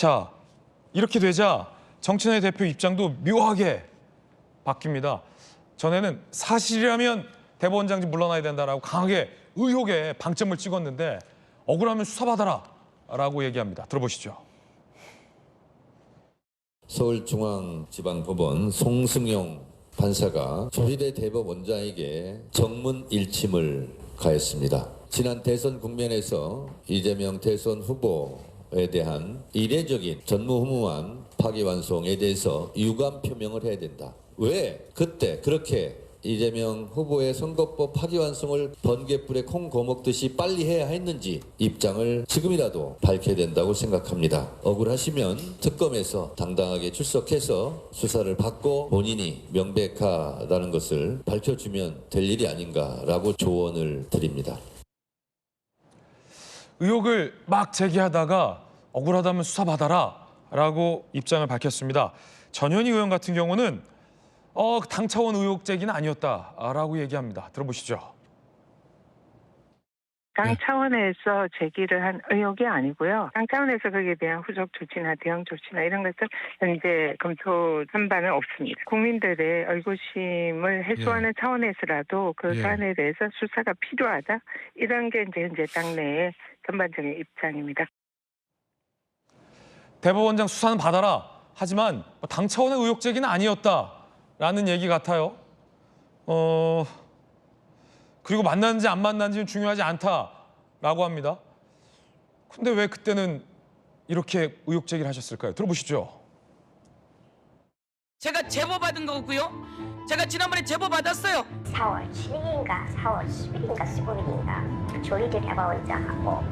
자, 이렇게 되자 정치인의 대표 입장도 묘하게 바뀝니다. 전에는 사실이라면 대법원장직 물러나야 된다라고 강하게 의혹에 방점을 찍었는데 억울하면 수사받아라 라고 얘기합니다. 들어보시죠. 서울중앙지방법원 송승용 판사가 조희대 대법원장에게 정문 일침을 가했습니다. 지난 대선 국면에서 이재명 대선 후보에 대한 이례적인 전무후무한 파기환송에 대해서 유감 표명을 해야 된다. 왜 그때 그렇게 이재명 후보의 선거법 파기환송을 번갯불에 콩 거먹듯이 빨리 해야 했는지 입장을 지금이라도 밝혀야 된다고 생각합니다. 억울하시면 특검에서 당당하게 출석해서 수사를 받고 본인이 명백하다는 것을 밝혀주면 될 일이 아닌가라고 조언을 드립니다. 의혹을 막 제기하다가 억울하다면 수사받아라 라고 입장을 밝혔습니다. 전현희 의원 같은 경우는 당 차원 의혹 제기는 아니었다라고 얘기합니다. 들어보시죠. 당 차원에서 제기를 한 의혹이 아니고요. 당 차원에서 거기에 대한 후속 조치나 대응 조치나 이런 것은 현재 검토한 바는 없습니다. 국민들의 의구심을 해소하는 차원에서라도 그 사안에 대해서 수사가 필요하다. 이런 게 이제 현재 당내의 전반적인 입장입니다. 대법원장 수사는 받아라. 하지만 당 차원의 의혹 제기는 아니었다라는 얘기 같아요. 그리고 만났는지 안 만났는지는 중요하지 않다라고 합니다. 근데 왜 그때는 이렇게 의혹 제기를 하셨을까요? 들어보시죠. 제가 제보 받은 거고요. 제가 지난번에 제보 받았어요. 4월 7일인가 4월 10일인가 15일인가 조희대 대법원장하고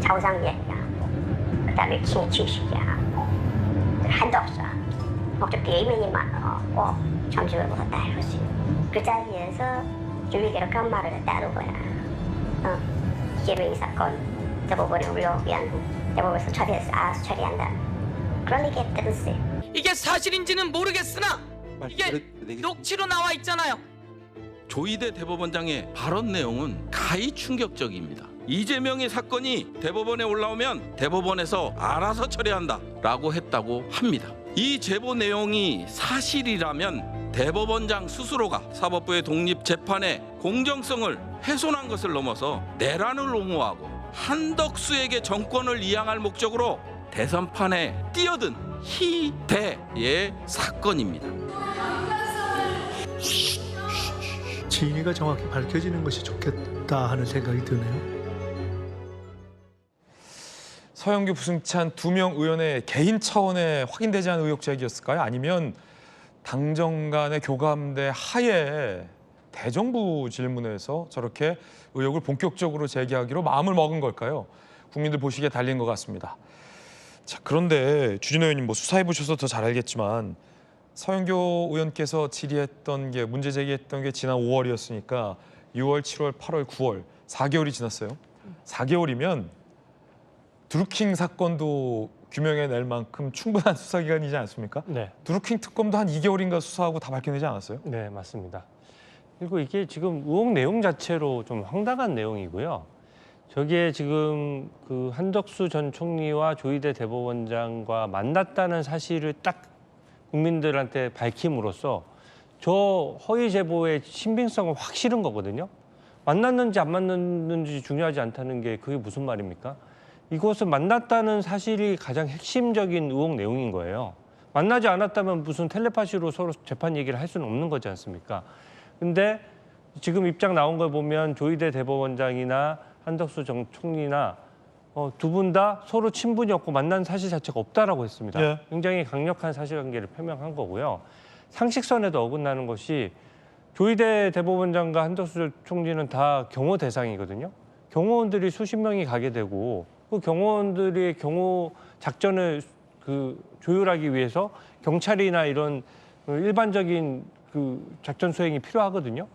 자우상위원이랑 그다음에 김치식이랑 한덕수와 목적 대의원님하고 점심을 먹었다 이러지. 그 자리에서 조희대로 그런 말을 했다는 거야. 이재명이 사건 대법원에 의혹 위한 대법원에서 처리해서 알아서 처리한다. 그런 얘기 했다면서요. 이게 사실인지는 모르겠으나 이게 녹취로 나와 있잖아요. 조희대 대법원장의 발언 내용은 가히 충격적입니다. 이재명의 사건이 대법원에 올라오면 대법원에서 알아서 처리한다라고 했다고 합니다. 이 제보 내용이 사실이라면 대법원장 스스로가 사법부의 독립재판의 공정성을 훼손한 것을 넘어서 내란을 옹호하고 한덕수에게 정권을 이양할 목적으로 대선판에 뛰어든 희대의 사건입니다. 진위가 정확히 밝혀지는 것이 좋겠다 하는 생각이 드네요. 서영교, 부승찬 두 명 의원의 개인 차원의 확인되지 않은 의혹 제기였을까요? 아니면 당정 간의 교감대 하에 대정부 질문에서 저렇게 의혹을 본격적으로 제기하기로 마음을 먹은 걸까요? 국민들 보시기에 달린 것 같습니다. 자, 그런데 주진호 의원님 수사해 보셔서 더 잘 알겠지만 서영교 의원께서 질의했던 게 문제 제기했던 게 지난 5월이었으니까 6월, 7월, 8월, 9월 4개월이 지났어요. 4개월이면 드루킹 사건도 규명해낼 만큼 충분한 수사 기간이지 않습니까? 네. 드루킹 특검도 한 2개월인가 수사하고 다 밝혀내지 않았어요? 네, 맞습니다. 그리고 이게 지금 의혹 내용 자체로 좀 황당한 내용이고요. 저기에 지금 그 한덕수 전 총리와 조희대 대법원장과 만났다는 사실을 딱 국민들한테 밝힘으로써 저 허위 제보의 신빙성을 확 실은 거거든요. 만났는지 안 만났는지 중요하지 않다는 게 그게 무슨 말입니까? 이것은 만났다는 사실이 가장 핵심적인 의혹 내용인 거예요. 만나지 않았다면 무슨 텔레파시로 서로 재판 얘기를 할 수는 없는 거지 않습니까? 근데 지금 입장 나온 걸 보면 조희대 대법원장이나 한덕수 전 총리나 두 분 다 서로 친분이 없고 만난 사실 자체가 없다라고 했습니다. 예. 굉장히 강력한 사실관계를 표명한 거고요. 상식선에도 어긋나는 것이 조희대 대법원장과 한덕수 총리는 다 경호 대상이거든요. 경호원들이 수십 명이 가게 되고 그 경호원들의 경호 작전을 조율하기 위해서 경찰이나 이런 일반적인 작전 수행이 필요하거든요.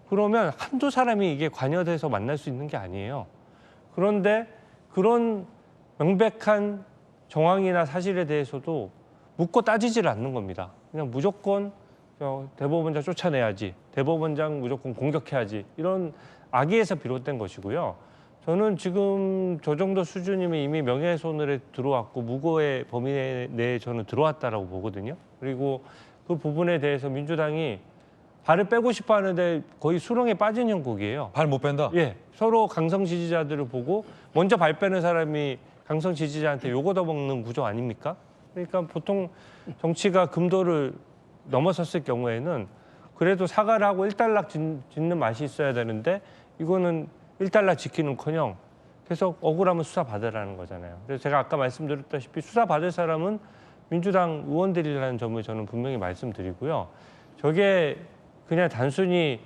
그러면 한두 사람이 이게 관여돼서 만날 수 있는 게 아니에요. 그런데 그런 명백한 정황이나 사실에 대해서도 묻고 따지질 않는 겁니다. 그냥 무조건 대법원장 쫓아내야지, 대법원장 무조건 공격해야지, 이런 악의에서 비롯된 것이고요. 저는 지금 저 정도 수준이면 이미 명예훼손에 들어왔고 무고의 범위 내에 저는 들어왔다라고 보거든요. 그리고 그 부분에 대해서 민주당이 발을 빼고 싶어 하는데 거의 수렁에 빠진 형국이에요. 발 못 뺀다. 예, 서로 강성 지지자들을 보고 먼저 발 빼는 사람이 강성 지지자한테 욕 얻어먹는 구조 아닙니까? 그러니까 보통 정치가 금도를 넘어섰을 경우에는 그래도 사과를 하고 일단락 짓는 맛이 있어야 되는데 이거는 일단락 지키는커녕 계속 억울하면 수사 받으라는 거잖아요. 그래서 제가 아까 말씀드렸다시피 수사 받을 사람은 민주당 의원들이라는 점을 저는 분명히 말씀드리고요. 저게 그냥 단순히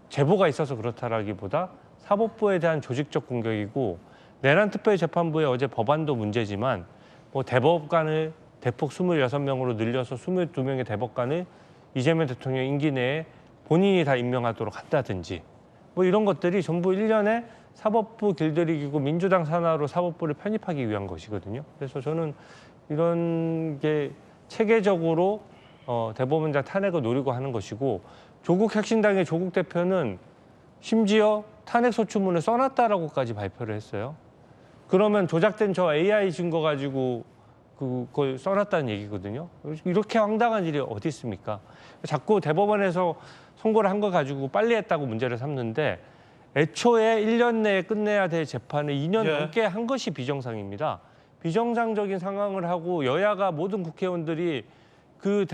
제보가 있어서 그렇다라기보다 사법부에 대한 조직적 공격이고 내란특별재판부의 어제 법안도 문제지만 뭐 대법관을 대폭 26명으로 늘려서 22명의 대법관을 이재명 대통령 임기 내에 본인이 다 임명하도록 한다든지 뭐 이런 것들이 전부 일련의 사법부 길들이기고 민주당 산하로 사법부를 편입하기 위한 것이거든요. 그래서 저는 이런 게 체계적으로 대법원장 탄핵을 노리고 하는 것이고 조국 혁신당의 조국 대표는 심지어 탄핵 소추문을 써놨다라고까지 발표를 했어요. 그러면 조작된 저 AI 증거 가지고 그걸 써놨다는 얘기거든요. 이렇게 황당한 일이 어디 있습니까? 자꾸 대법원에서 선고를 한 거 가지고 빨리 했다고 문제를 삼는데 애초에 1년 내에 끝내야 될 재판을 2년 예. 넘게 한 것이 비정상입니다. 비정상적인 상황을 하고 여야가 모든 국회의원들이 그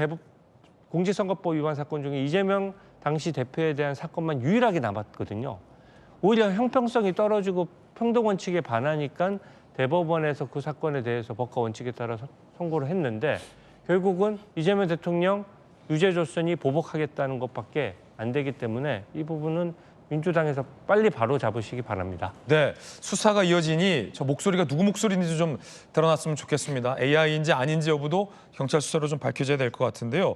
공직선거법 위반 사건 중에 이재명 당시 대표에 대한 사건만 유일하게 남았거든요. 오히려 형평성이 떨어지고 평등 원칙에 반하니까 대법원에서 그 사건에 대해서 법과 원칙에 따라 선고를 했는데 결국은 이재명 대통령 유죄 줬으니 보복하겠다는 것밖에 안 되기 때문에 이 부분은 민주당에서 빨리 바로 잡으시기 바랍니다. 네, 수사가 이어지니 저 목소리가 누구 목소리인지 좀 드러났으면 좋겠습니다. AI인지 아닌지 여부도 경찰 수사로 좀 밝혀져야 될 것 같은데요.